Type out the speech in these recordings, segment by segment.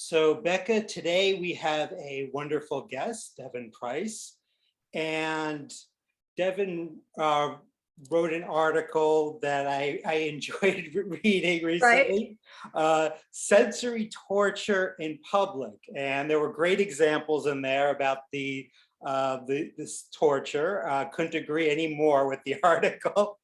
So Becca, today we have a wonderful guest, Devon Price. And Devon wrote an article that I enjoyed reading recently, sensory torture in public. And there were great examples in there about this torture. Couldn't agree any more with the article.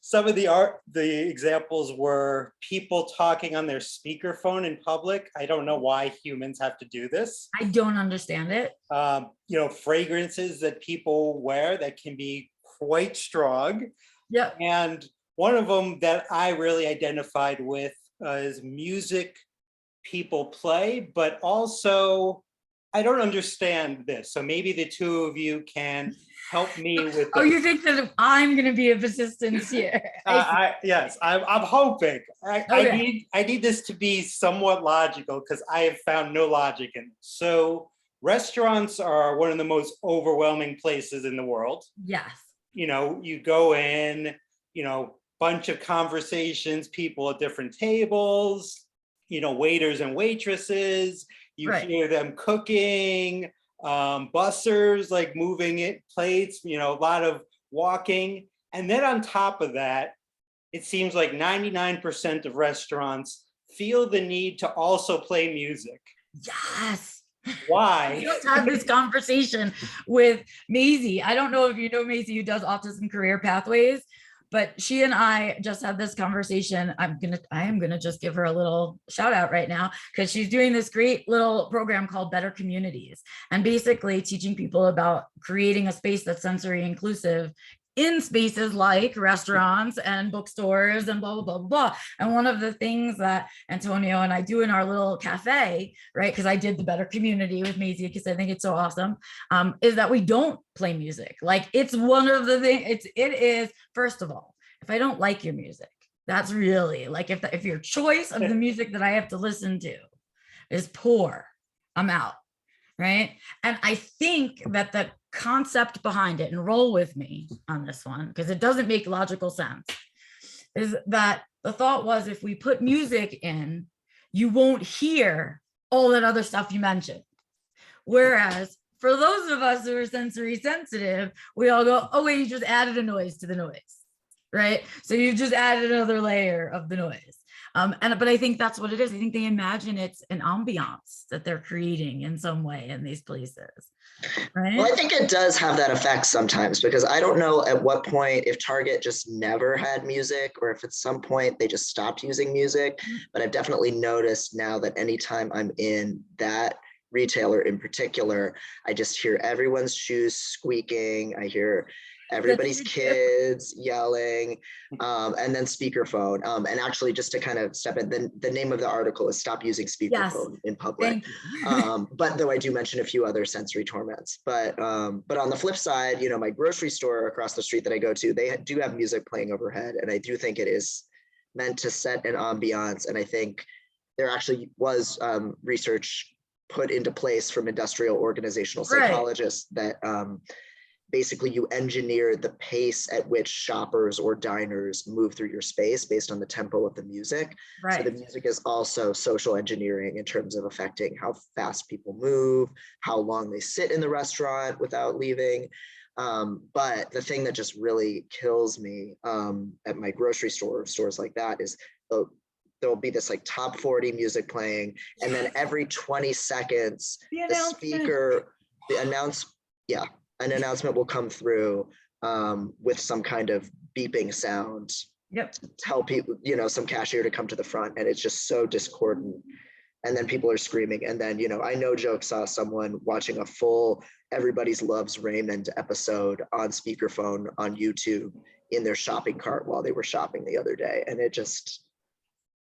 Some of the examples were people talking on their speakerphone in public. I don't know why humans have to do this. I don't understand it. Fragrances that people wear that can be quite strong. Yeah. And one of them that I really identified with is music people play, but also I don't understand this. So maybe the two of you can help me with this. Oh, you think that I'm going to be of assistance here? Yes, I'm hoping. I need this to be somewhat logical because I have found no logic in it. So restaurants are one of the most overwhelming places in the world. Yes. You go in, bunch of conversations, people at different tables, waiters and waitresses, you hear them cooking, bussers like moving it, plates, a lot of walking. And then on top of that, it seems like 99% of restaurants feel the need to also play music. Yes. Why? I just had this conversation with Maisie. I don't know if you know Maisie, who does Autism Career Pathways, but she and I just had this conversation. I am gonna just give her a little shout out right now because she's doing this great little program called Better Communities, and basically teaching people about creating a space that's sensory inclusive in spaces like restaurants and bookstores and blah, blah, blah, blah. And one of the things that Antonio and I do in our little cafe, right, because I did the Better Community with Maisie because I think it's so awesome, is that we don't play music. Like, it's one of the things, it is, first of all, if I don't like your music, that's really, like, if your choice of the music that I have to listen to is poor, I'm out, right? And I think that the concept behind it, and roll with me on this one because it doesn't make logical sense, is that the thought was if we put music in, you won't hear all that other stuff you mentioned. Whereas for those of us who are sensory sensitive, we all go, oh wait, you just added a noise to the noise, right? So you just added another layer of the noise. But I think that's what it is. I think they imagine it's an ambiance that they're creating in some way in these places. Right? Well, I think it does have that effect sometimes, because I don't know at what point, if Target just never had music or if at some point they just stopped using music, but I've definitely noticed now that anytime I'm in that retailer in particular, I just hear everyone's shoes squeaking. I hear everybody's kids yelling, and then speakerphone. And actually, just to kind of step in, the name of the article is "Stop Using Speakerphone in Public." But though I do mention a few other sensory torments. But on the flip side, my grocery store across the street that I go to, they do have music playing overhead, and I do think it is meant to set an ambiance. And I think there actually was research put into place from industrial organizational psychologists that basically you engineer the pace at which shoppers or diners move through your space based on the tempo of the music. So the music is also social engineering in terms of affecting how fast people move, how long they sit in the restaurant without leaving. But the thing that just really kills me at my grocery store, stores like that, is there'll be this like top 40 music playing, and then every 20 seconds, an announcement will come through with some kind of beeping sound. Tell people, some cashier to come to the front, and it's just so discordant. And then people are screaming. And then, I no joke saw someone watching a full Everybody's Loves Raymond episode on speakerphone on YouTube in their shopping cart while they were shopping the other day. And it just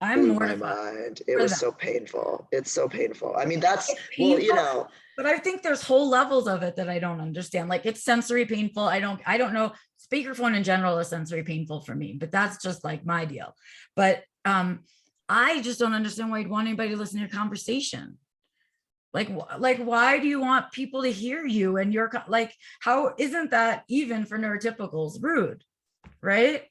blew my mind. It was so painful. It's so painful. I mean, that's, well, but I think there's whole levels of it that I don't understand. Like, it's sensory painful. I don't know. Speakerphone in general is sensory painful for me, but that's just like my deal. But I just don't understand why you'd want anybody to listen to your conversation. Like, why do you want people to hear you? And you're like, how isn't that even for neurotypicals rude, right?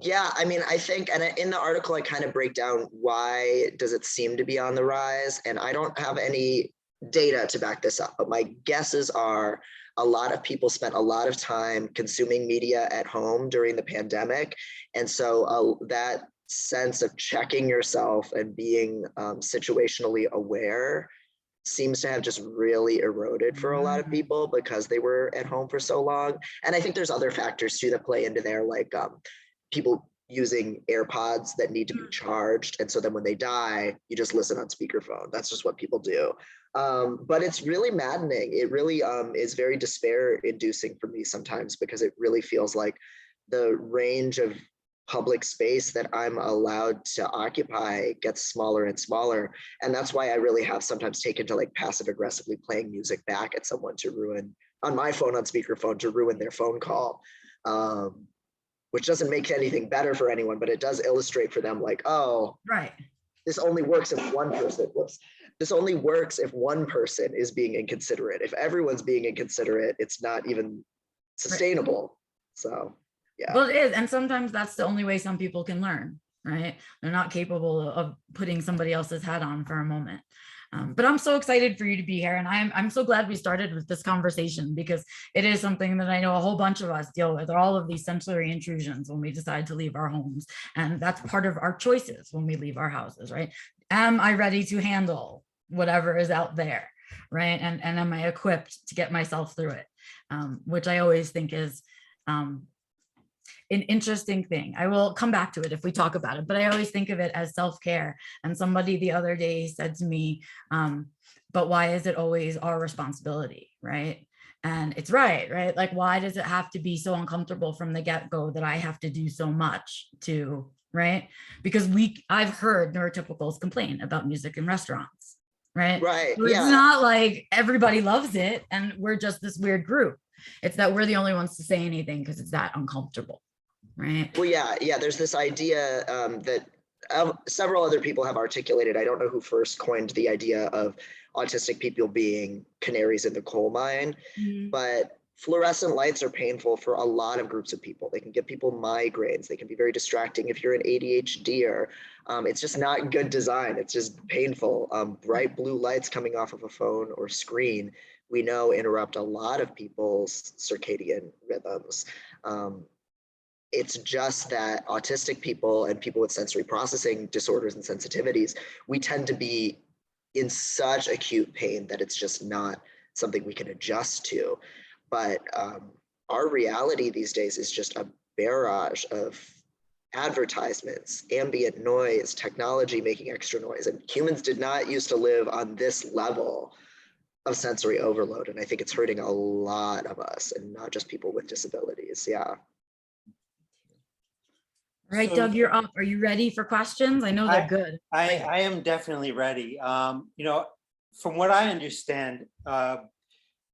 Yeah, I mean, I think, and in the article, I kind of break down why does it seem to be on the rise, and I don't have any data to back this up, but my guesses are a lot of people spent a lot of time consuming media at home during the pandemic, and so that sense of checking yourself and being situationally aware seems to have just really eroded for a lot of people because they were at home for so long. And I think there's other factors too that play into there, like people using AirPods that need to be charged. And so then when they die, you just listen on speakerphone. That's just what people do. But it's really maddening. It really is very despair inducing for me sometimes, because it really feels like the range of public space that I'm allowed to occupy gets smaller and smaller. And that's why I really have sometimes taken to like passive aggressively playing music back at someone to ruin, on my phone on speakerphone, to ruin their phone call. Which doesn't make anything better for anyone, but it does illustrate for them like, oh, Right. this only works if one person, this only works if one person is being inconsiderate. If everyone's being inconsiderate, it's not even sustainable. So, yeah. Well, it is. And sometimes that's the only way some people can learn, right? They're not capable of putting somebody else's hat on for a moment. But I'm so excited for you to be here. And I'm so glad we started with this conversation, because it is something that I know a whole bunch of us deal with, all of these sensory intrusions when we decide to leave our homes. And that's part of our choices when we leave our houses, right? Am I ready to handle whatever is out there, right? And am I equipped to get myself through it? Which I always think is an interesting thing. I will come back to it if we talk about it, but I always think of it as self-care. And somebody the other day said to me, but why is it always our responsibility, right? And it's right? Like, why does it have to be so uncomfortable from the get-go that I have to do so much to, right? Because I've heard neurotypicals complain about music in restaurants, right? Right. So it's not like everybody loves it and we're just this weird group. It's that we're the only ones to say anything because it's that uncomfortable. Right. Well, yeah, there's this idea that several other people have articulated. I don't know who first coined the idea of autistic people being canaries in the coal mine, but fluorescent lights are painful for a lot of groups of people. They can give people migraines. They can be very distracting if you're an ADHDer. It's just not good design. It's just painful. Bright blue lights coming off of a phone or screen, we know, interrupt a lot of people's circadian rhythms. It's just that autistic people and people with sensory processing disorders and sensitivities, we tend to be in such acute pain that it's just not something we can adjust to. But our reality these days is just a barrage of advertisements, ambient noise, technology making extra noise. And humans did not used to live on this level of sensory overload. And I think it's hurting a lot of us, and not just people with disabilities. Yeah. All right, So- Doug, you're up. Are you ready for questions? I know they're good. I am definitely ready. From what I understand,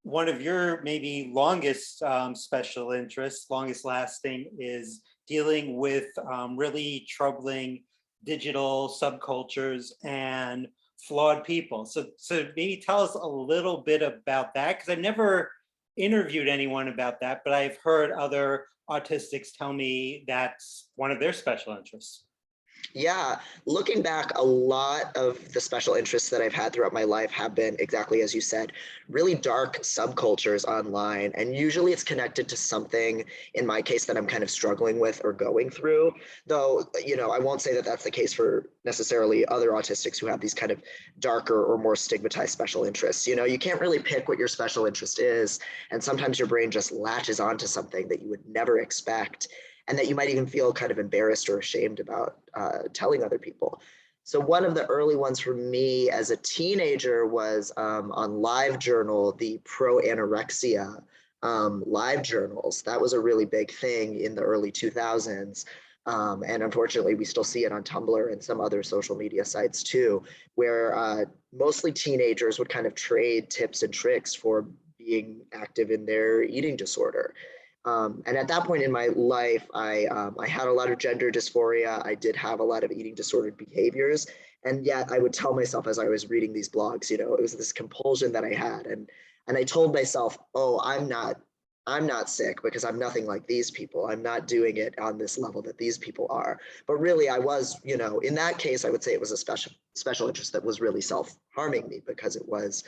one of your maybe longest special interests, longest lasting, is dealing with really troubling digital subcultures and flawed people. So maybe tell us a little bit about that, because I've never interviewed anyone about that, but I've heard other autistics tell me that's one of their special interests. Yeah, looking back, a lot of the special interests that I've had throughout my life have been, exactly as you said, really dark subcultures online. And usually it's connected to something, in my case, that I'm kind of struggling with or going through. Though, I won't say that that's the case for necessarily other autistics who have these kind of darker or more stigmatized special interests. You can't really pick what your special interest is. And sometimes your brain just latches onto something that you would never expect, and that you might even feel kind of embarrassed or ashamed about telling other people. So one of the early ones for me as a teenager was on LiveJournal, the pro-anorexia live journals. That was a really big thing in the early 2000s. And unfortunately, we still see it on Tumblr and some other social media sites too, where mostly teenagers would kind of trade tips and tricks for being active in their eating disorder. And at that point in my life, I had a lot of gender dysphoria. I did have a lot of eating disordered behaviors. And yet I would tell myself as I was reading these blogs, it was this compulsion that I had. And I told myself, oh, I'm not I'm not sick because I'm nothing like these people. I'm not doing it on this level that these people are. But really, I was, in that case, I would say it was a special interest that was really self-harming me because it was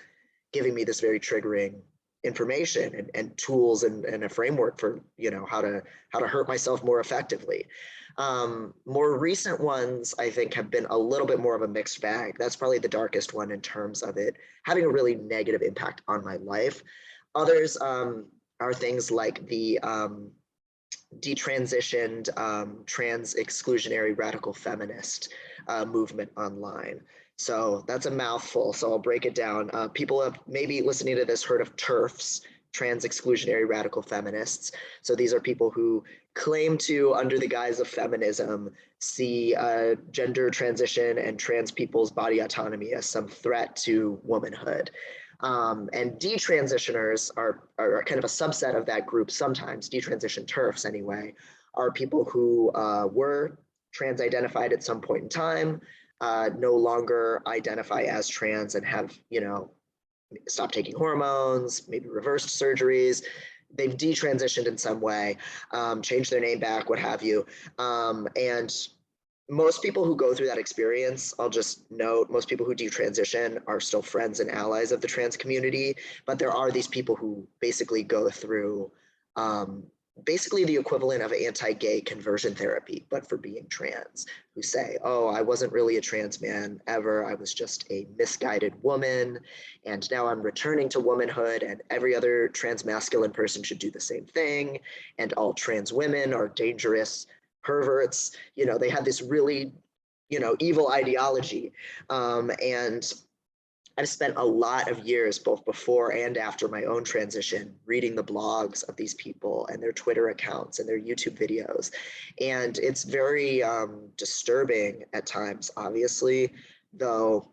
giving me this very triggering information and tools and a framework for, how to hurt myself more effectively. More recent ones, I think, have been a little bit more of a mixed bag. That's probably the darkest one in terms of it having a really negative impact on my life. Others, are things like the detransitioned trans exclusionary radical feminist movement online. So that's a mouthful. So I'll break it down. People have maybe listening to this heard of TERFs, trans exclusionary radical feminists. So these are people who claim to, under the guise of feminism, see gender transition and trans people's body autonomy as some threat to womanhood. And detransitioners are kind of a subset of that group sometimes. Detransition TERFs, anyway, are people who were trans identified at some point in time, no longer identify as trans and have, stopped taking hormones, maybe reversed surgeries. They've detransitioned in some way, changed their name back, what have you. And most people who go through that experience, I'll just note, most people who detransition are still friends and allies of the trans community, but there are these people who basically go through basically the equivalent of anti-gay conversion therapy, but for being trans, who say, oh, I wasn't really a trans man ever. I was just a misguided woman. And now I'm returning to womanhood, and every other trans masculine person should do the same thing. And all trans women are dangerous perverts. They had this really, evil ideology. And I've spent a lot of years, both before and after my own transition, reading the blogs of these people and their Twitter accounts and their YouTube videos. And it's very disturbing at times, obviously, though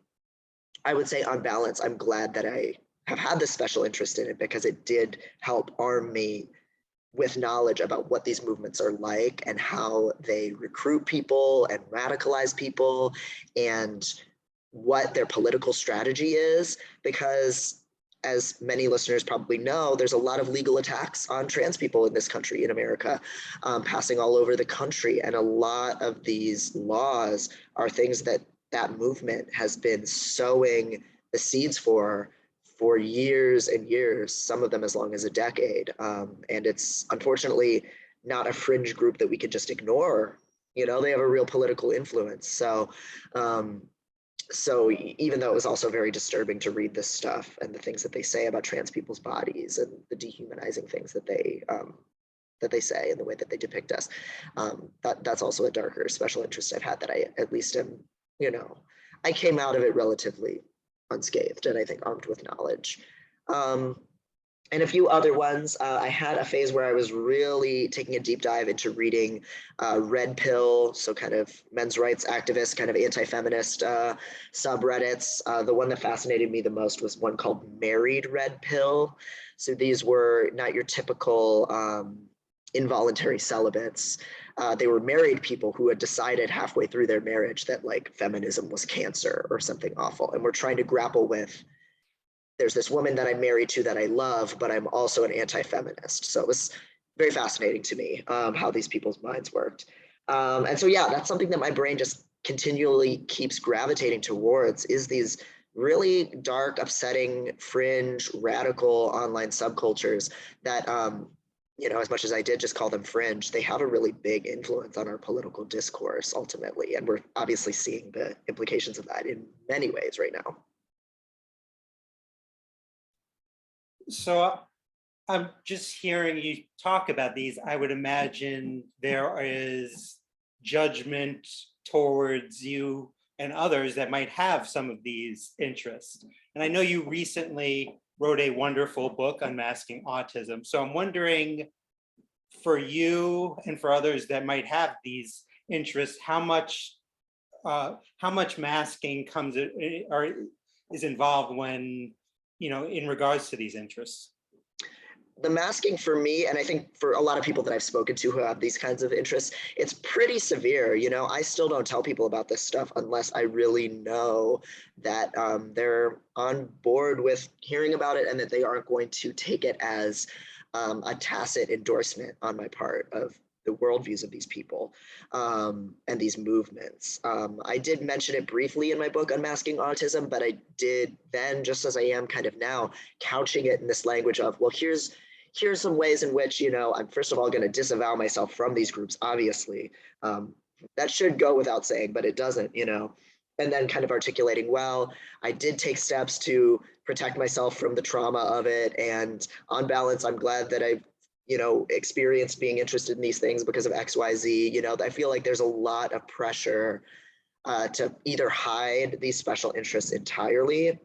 I would say on balance, I'm glad that I have had this special interest in it because it did help arm me with knowledge about what these movements are like and how they recruit people and radicalize people and what their political strategy is. Because as many listeners probably know, there's a lot of legal attacks on trans people in this country, in America, passing all over the country. And a lot of these laws are things that that movement has been sowing the seeds for years and years, some of them as long as a decade. And it's unfortunately not a fringe group that we could just ignore. They have a real political influence. So even though it was also very disturbing to read this stuff and the things that they say about trans people's bodies and the dehumanizing things that they say and the way that they depict us, that's also a darker special interest I've had that I at least am, I came out of it relatively unscathed and I think armed with knowledge. And a few other ones. I had a phase where I was really taking a deep dive into reading Red Pill, so kind of men's rights activists, kind of anti-feminist subreddits. The one that fascinated me the most was one called Married Red Pill. So these were not your typical involuntary celibates. They were married people who had decided halfway through their marriage that like feminism was cancer or something awful, and were trying to grapple with, there's this woman that I'm married to that I love, but I'm also an anti-feminist. So it was very fascinating to me how these people's minds worked. And so, yeah, that's something that my brain just continually keeps gravitating towards, is these really dark, upsetting, fringe, radical online subcultures that, as much as I did just call them fringe, they have a really big influence on our political discourse ultimately. And we're obviously seeing the implications of that in many ways right now. So I'm just hearing you talk about these. I would imagine there is judgment towards you and others that might have some of these interests. And I know you recently wrote a wonderful book, Unmasking Autism. So I'm wondering, for you and for others that might have these interests, how much masking comes or is involved when, in regards to these interests? The masking for me, and I think for a lot of people that I've spoken to who have these kinds of interests, it's pretty severe. I still don't tell people about this stuff unless I really know that they're on board with hearing about it and that they aren't going to take it as a tacit endorsement on my part of the worldviews of these people and these movements. I did mention it briefly in my book, Unmasking Autism, but I did then, just as I am kind of now, couching it in this language of, well, here's some ways in which, I'm first of all going to disavow myself from these groups, obviously. That should go without saying, but it doesn't, and then kind of articulating, well, I did take steps to protect myself from the trauma of it. And on balance, I'm glad that I've, experienced being interested in these things because of XYZ. I feel like there's a lot of pressure to either hide these special interests entirely.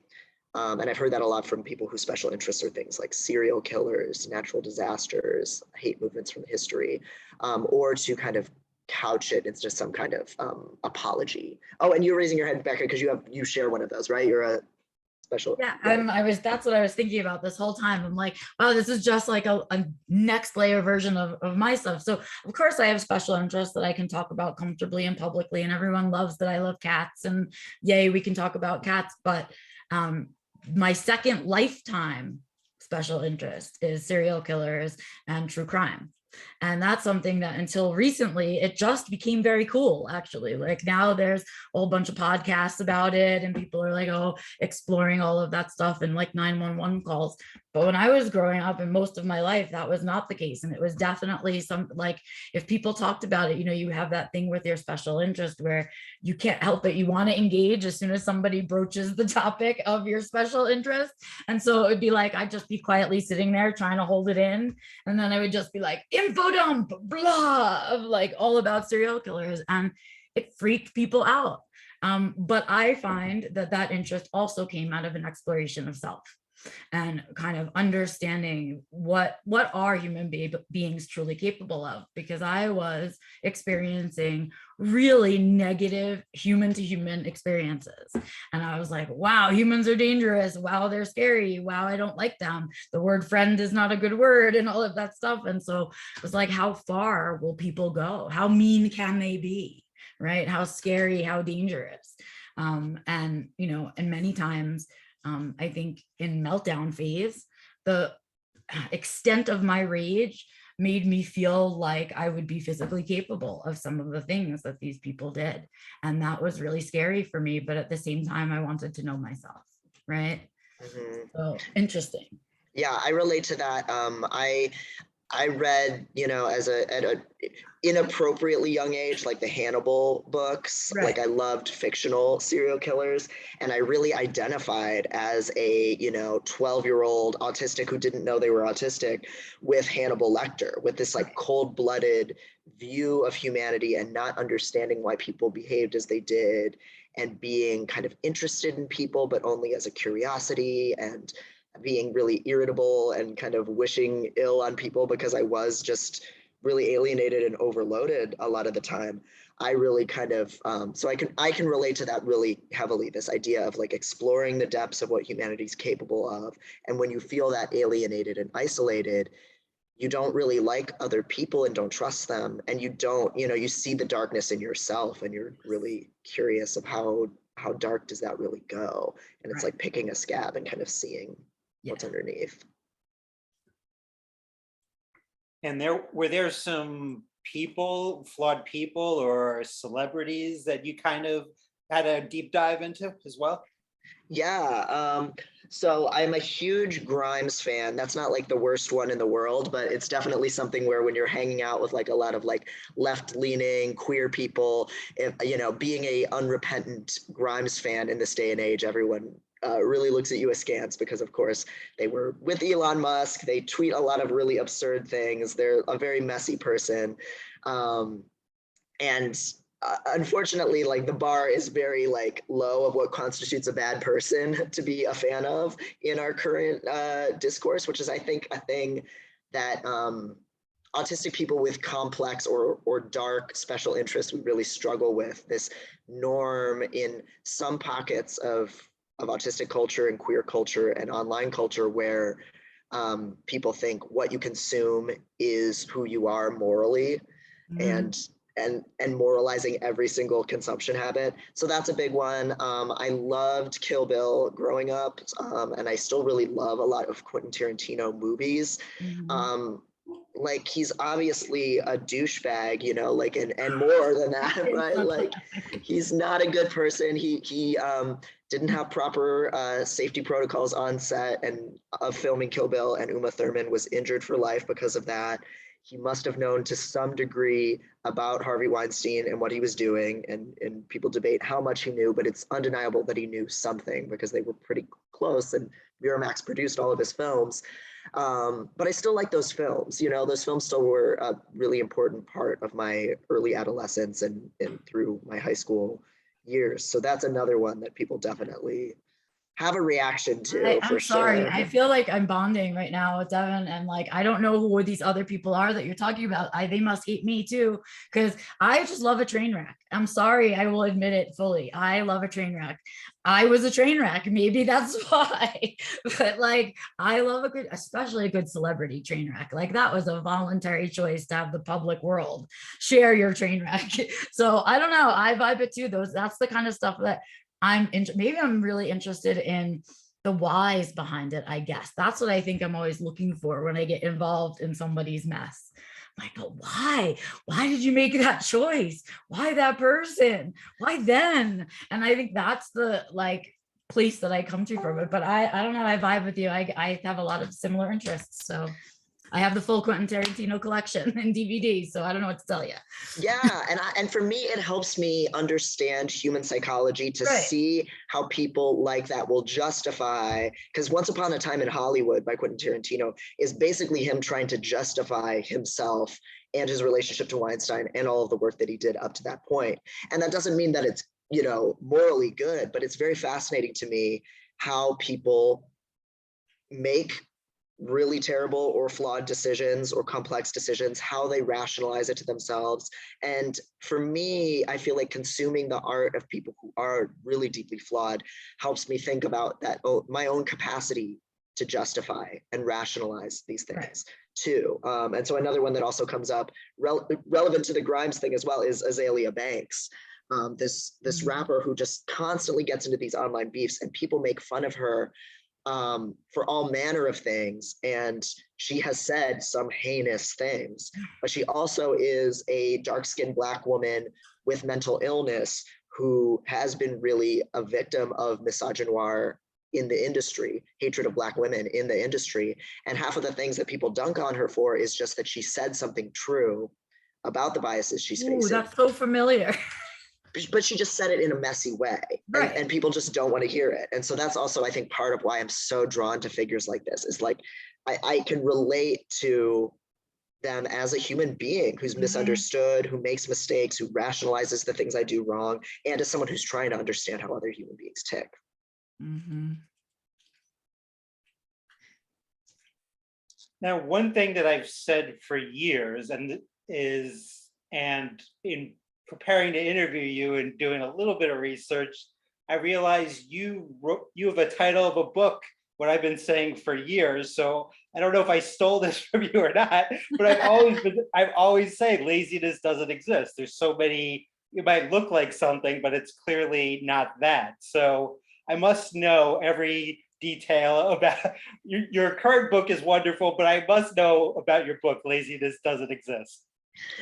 And I've heard that a lot from people whose special interests are things like serial killers, natural disasters, hate movements from history, or to kind of couch it as just some kind of apology. Oh, and you're raising your head, Becca, because you share one of those, right? You're a special. Yeah, that's what I was thinking about this whole time. I'm like, wow, this is just like a next layer version of my stuff. So of course I have special interests that I can talk about comfortably and publicly, and everyone loves that I love cats, and yay, we can talk about cats. But my second lifetime special interest is serial killers and true crime. And that's something that until recently, it just became very cool, actually. Like now there's a whole bunch of podcasts about it, and people are like, oh, exploring all of that stuff and like 911 calls. But when I was growing up and most of my life, that was not the case. And it was definitely like, if people talked about it, you have that thing with your special interest where you can't help it. You want to engage as soon as somebody broaches the topic of your special interest. And so it would be like, I'd just be quietly sitting there trying to hold it in. And then I would just be like, info dump, blah, of like all about serial killers. And it freaked people out. But I find that interest also came out of an exploration of self and kind of understanding what are human beings truly capable of, because I was experiencing really negative human to human experiences. And I was like, wow, humans are dangerous. Wow, they're scary. Wow, I don't like them. The word friend is not a good word and all of that stuff. And so it was like, how far will people go? How mean can they be? Right? How scary, how dangerous. And many times, I think in meltdown phase, the extent of my rage made me feel like I would be physically capable of some of the things that these people did. And that was really scary for me. But at the same time, I wanted to know myself. Right. Mm-hmm. So interesting. Yeah, I relate to that. I read, at a inappropriately young age, like the Hannibal books. Right. Like I loved fictional serial killers, and I really identified as a 12-year-old autistic who didn't know they were autistic with Hannibal Lecter, with this like cold-blooded view of humanity and not understanding why people behaved as they did, and being kind of interested in people, but only as a curiosity, and being really irritable and kind of wishing ill on people because I was just really alienated and overloaded a lot of the time. I really kind of, so I can relate to that really heavily, this idea of like exploring the depths of what humanity is capable of. And when you feel that alienated and isolated, you don't really like other people and don't trust them. And you don't, you see the darkness in yourself, and you're really curious of how dark does that really go? And it's like picking a scab and kind of seeing what's underneath. And were there some flawed people or celebrities that you kind of had a deep dive into as well? Yeah, so I'm a huge Grimes fan. That's not like the worst one in the world, but it's definitely something where when you're hanging out with like a lot of like left-leaning queer people, being a unrepentant Grimes fan in this day and age, everyone really looks at you askance, because of course they were with Elon Musk. They tweet a lot of really absurd things. They're a very messy person. And unfortunately, like the bar is very like low of what constitutes a bad person to be a fan of in our current discourse, which is, I think, a thing that autistic people with complex or dark special interests we really struggle with. This norm in some pockets of autistic culture and queer culture and online culture where people think what you consume is who you are morally. And and moralizing every single consumption habit. So that's a big one. I loved Kill Bill growing up, and I still really love a lot of Quentin Tarantino movies. Like he's obviously a douchebag, you know, like and more than that, right? Like he's not a good person. He didn't have proper safety protocols on set and of filming Kill Bill, and Uma Thurman was injured for life because of that. He must have known to some degree about Harvey Weinstein and what he was doing, and people debate how much he knew, but it's undeniable that he knew something because they were pretty close, and Miramax produced all of his films. But I still like those films. You know, those films still were a really important part of my early adolescence and through my high school years. So that's another one that people definitely have a reaction to. I'm for sorry. sure. I feel like I'm bonding right now with Devon, and like I don't know who these other people are that you're talking about. They must hate me too, because I just love a train wreck. I'm sorry, I will admit it fully. I love a train wreck. I was a train wreck. Maybe that's why. But like I love a good, especially a good celebrity train wreck. Like that was a voluntary choice to have the public world share your train wreck. So I don't know. I vibe it too. That's the kind of stuff that maybe I'm really interested in the whys behind it, I guess. That's what I think I'm always looking for when I get involved in somebody's mess. I'm like, but why? Why did you make that choice? Why that person? Why then? And I think that's the like place that I come to from it. But I don't know, I vibe with you. I have a lot of similar interests. So I have the full Quentin Tarantino collection in DVD, so I don't know what to tell you. Yeah, and for me, it helps me understand human psychology to see how people like that will justify. Because Once Upon a Time in Hollywood by Quentin Tarantino is basically him trying to justify himself and his relationship to Weinstein and all of the work that he did up to that point. And that doesn't mean that it's, you know, morally good, but it's very fascinating to me how people make really terrible or flawed decisions or complex decisions, how they rationalize it to themselves. And for me, I feel like consuming the art of people who are really deeply flawed helps me think about that, my own capacity to justify and rationalize these things too. And so another one that also comes up relevant to the Grimes thing as well is Azalea Banks. This rapper who just constantly gets into these online beefs, and people make fun of her for all manner of things. And she has said some heinous things, but she also is a dark-skinned Black woman with mental illness who has been really a victim of misogynoir in the industry, hatred of Black women in the industry. And half of the things that people dunk on her for is just that she said something true about the biases she's facing. That's so familiar. But she just said it in a messy way, and people just don't want to hear it. And so that's also, I think, part of why I'm so drawn to figures like this, is like I can relate to them as a human being who's misunderstood, who makes mistakes, who rationalizes the things I do wrong, and as someone who's trying to understand how other human beings tick. Now, one thing that I've said for years and in preparing to interview you and doing a little bit of research, I realized you have a title of a book, what I've been saying for years. So I don't know if I stole this from you or not, but I've always said laziness doesn't exist. There's so many, it might look like something, but it's clearly not that. So I must know every detail about your current book is wonderful, but I must know about your book, Laziness Doesn't Exist.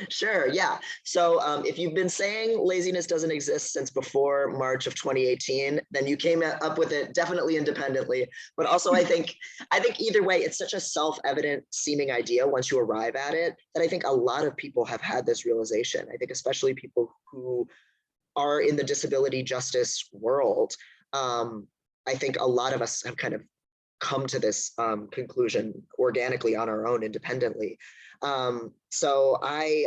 Sure, yeah. So if you've been saying laziness doesn't exist since before March of 2018, then you came up with it definitely independently. But also I think either way, it's such a self-evident seeming idea once you arrive at it, that I think a lot of people have had this realization. I think especially people who are in the disability justice world. I think a lot of us have kind of come to this conclusion organically on our own, independently. So I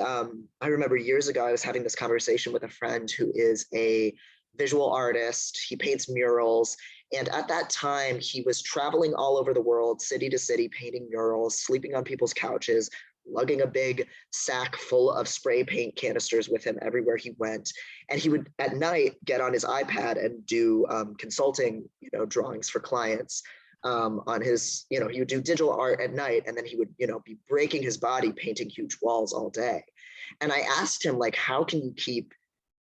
remember years ago, I was having this conversation with a friend who is a visual artist. He paints murals. And at that time, he was traveling all over the world, city to city, painting murals, sleeping on people's couches, lugging a big sack full of spray paint canisters with him everywhere he went. And he would at night get on his iPad and do consulting, drawings for clients. on his, he would do digital art at night, and then he would, be breaking his body painting huge walls all day. And I asked him, like, how can you keep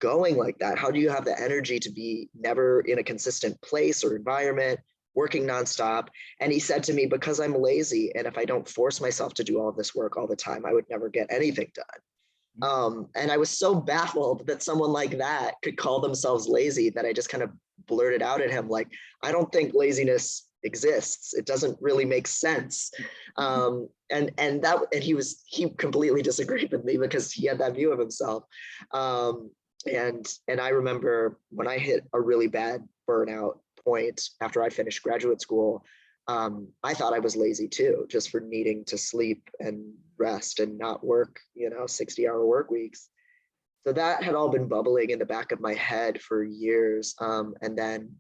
going like that? How do you have the energy to be never in a consistent place or environment, working nonstop? And he said to me, because I'm lazy, and if I don't force myself to do all of this work all the time, I would never get anything done. And I was so baffled that someone like that could call themselves lazy that I just kind of blurted out at him, like, I don't think laziness exists. It doesn't really make sense. And he completely disagreed with me because he had that view of himself. And I remember when I hit a really bad burnout point after I finished graduate school, I thought I was lazy too, just for needing to sleep and rest and not work, 60-hour work weeks. So that had all been bubbling in the back of my head for years. And then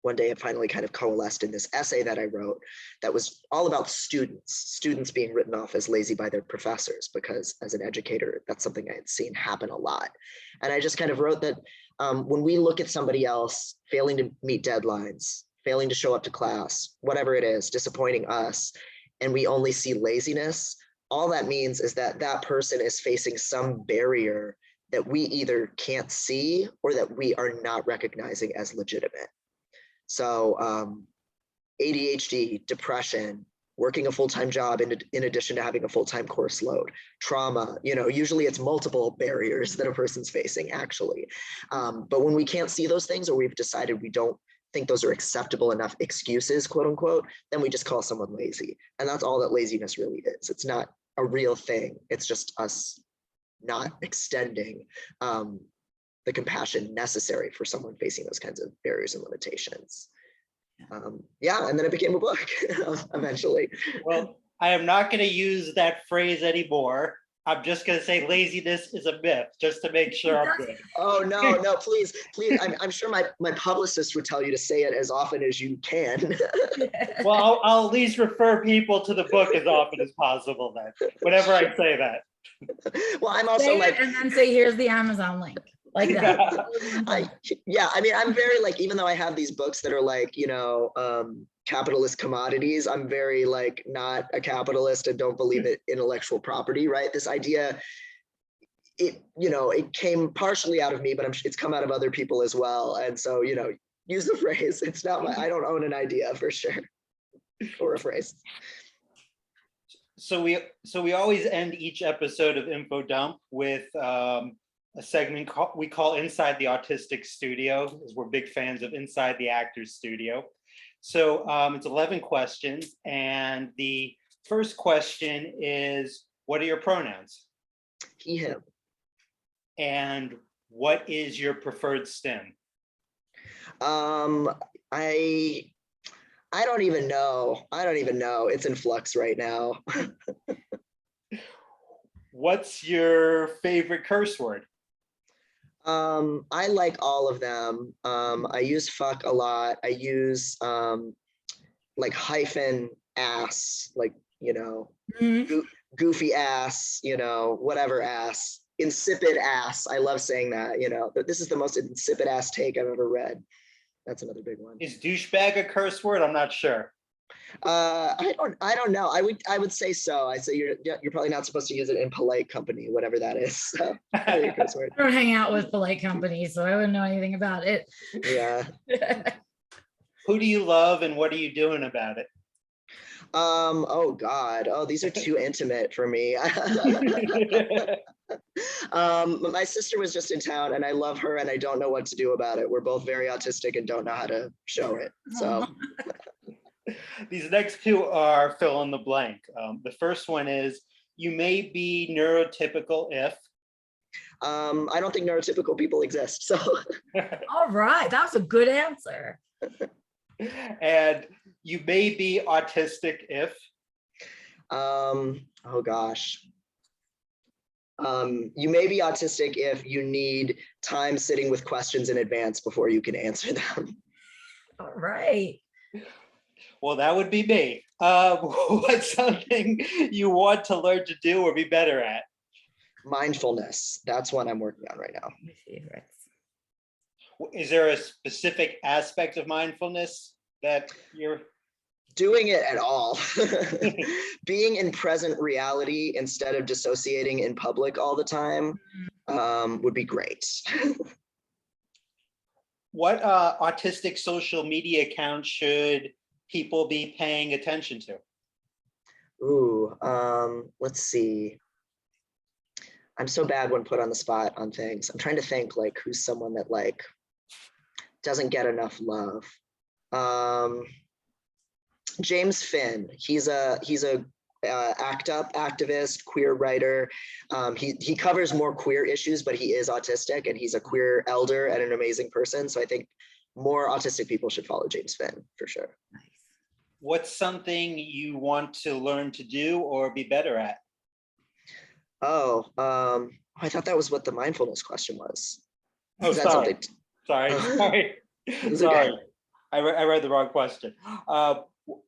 one day it finally kind of coalesced in this essay that I wrote that was all about students being written off as lazy by their professors, because as an educator, that's something I had seen happen a lot. And I just kind of wrote that when we look at somebody else failing to meet deadlines, failing to show up to class, whatever it is, disappointing us, and we only see laziness, all that means is that that person is facing some barrier that we either can't see or that we are not recognizing as legitimate. So ADHD, depression, working a full-time job in addition to having a full-time course load, trauma, usually it's multiple barriers that a person's facing actually. But when we can't see those things, or we've decided we don't think those are acceptable enough excuses, quote unquote, then we just call someone lazy. And that's all that laziness really is. It's not a real thing. It's just us not extending the compassion necessary for someone facing those kinds of barriers and limitations. And then it became a book eventually. Well, I am not going to use that phrase anymore. I'm just going to say laziness is a myth, just to make sure I'm good. Oh, no, please. I'm sure my publicist would tell you to say it as often as you can. Well, I'll at least refer people to the book as often as possible then, whenever I say that. Well, I'm also say like, and then say, here's the Amazon link. Like that. I'm very like, even though I have these books that are like, capitalist commodities, I'm very like not a capitalist and don't believe in intellectual property, right? This idea, it came partially out of me, but it's come out of other people as well. And so, use the phrase. It's not I don't own an idea for sure, or a phrase. So we always end each episode of Info Dump with a segment we call Inside the Autistic Studio, because we're big fans of Inside the Actors Studio. So it's 11 questions, and the first question is, what are your pronouns? He, him. And what is your preferred stem? I don't even know. It's in flux right now. What's your favorite curse word? I like all of them. I use fuck a lot. I use like hyphen ass, like, goofy ass, whatever ass, insipid ass. I love saying that, but this is the most insipid ass take I've ever read. That's another big one. Is douchebag a curse word? I'm not sure. I don't know. I would say so. I say you're probably not supposed to use it in polite company, whatever that is. So, I don't hang out with polite companies, so I wouldn't know anything about it. Yeah. Who do you love and what are you doing about it? Oh God. Oh, these are too intimate for me. My sister was just in town and I love her and I don't know what to do about it. We're both very autistic and don't know how to show it. So these next two are fill in the blank. The first one is, you may be neurotypical if. I don't think neurotypical people exist. So all right, that was a good answer. And you may be autistic if. Oh gosh. You may be autistic if you need time sitting with questions in advance before you can answer them. All right. Well, that would be me. What's something you want to learn to do or be better at? Mindfulness. That's one I'm working on right now. My favorites. Is there a specific aspect of mindfulness that you're? doing it at all. Being in present reality instead of dissociating in public all the time would be great. What autistic social media account should people be paying attention to? Ooh, let's see. I'm so bad when put on the spot on things. I'm trying to think like who's someone that like doesn't get enough love. James Finn, he's a ACT UP activist, queer writer. He covers more queer issues, but he is autistic and he's a queer elder and an amazing person. So I think more autistic people should follow James Finn for sure. Nice. What's something you want to learn to do or be better at? Oh, I thought that was what the mindfulness question was. Oh, Is that sorry. something? Sorry. Oh. Sorry. It's Sorry. okay. I read the wrong question.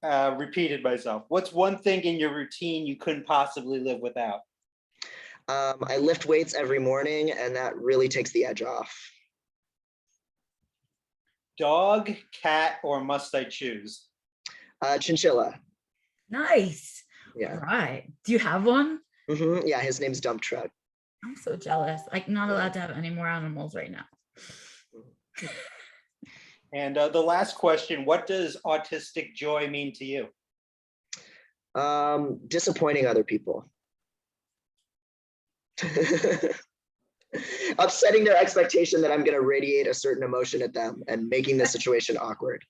Repeated myself. What's one thing in your routine you couldn't possibly live without? I lift weights every morning and that really takes the edge off. Dog, cat, or must I choose? Chinchilla. Nice. Yeah. All right. Do you have one? Yeah, his name's Dump Truck. I'm so jealous. I'm not allowed to have any more animals right now. And the last question, what does autistic joy mean to you? Disappointing other people. Upsetting their expectation that I'm going to radiate a certain emotion at them and making the situation awkward.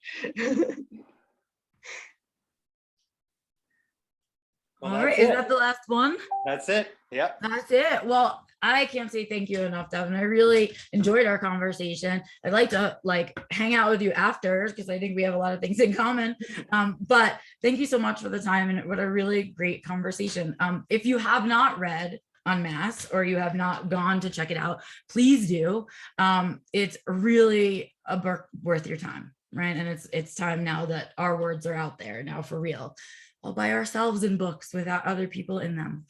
Well, All right. that's Is it. that the last one? That's it. Yep. That's it. Well, I can't say thank you enough, Devin. I really enjoyed our conversation. I'd like to hang out with you after because I think we have a lot of things in common. But thank you so much for the time and what a really great conversation. If you have not read Unmasked or you have not gone to check it out, please do. It's really worth your time, right? And it's time now that our words are out there now for real, all by ourselves in books without other people in them.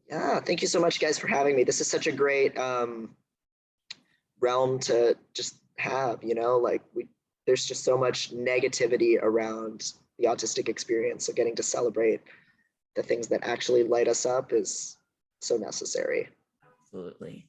Yeah, thank you so much, guys, for having me. This is such a great realm to just have, there's just so much negativity around the autistic experience. So getting to celebrate the things that actually light us up is so necessary. Absolutely.